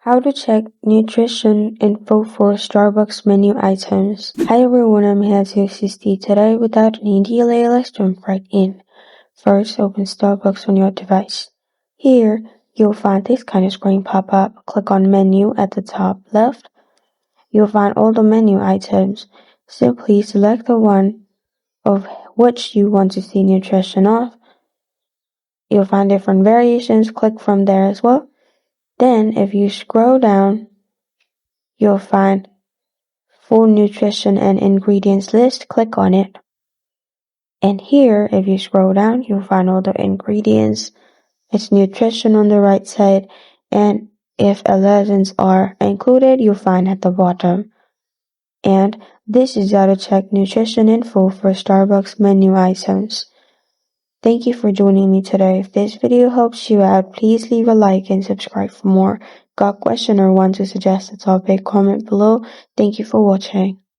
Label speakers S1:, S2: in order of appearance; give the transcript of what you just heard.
S1: How to check nutrition info for Starbucks menu items. Hi everyone, I'm here to assist you today. Without any delay, let's jump right in. First, open Starbucks on your device. Here, you'll find this kind of screen pop up. Click on Menu at the top left. You'll find all the menu items. Simply select the one of which you want to see nutrition of. You'll find different variations. Click from there as well. Then, if you scroll down, you'll find full nutrition and ingredients list. Click on it. And here, if you scroll down, you'll find all the ingredients. It's nutrition on the right side. And if allergens are included, you'll find at the bottom. And this is how to check nutrition info for Starbucks menu items. Thank you for joining me today. If this video helps you out, please leave a like and subscribe for more. Got a question or want to suggest a topic? Comment below. Thank you for watching.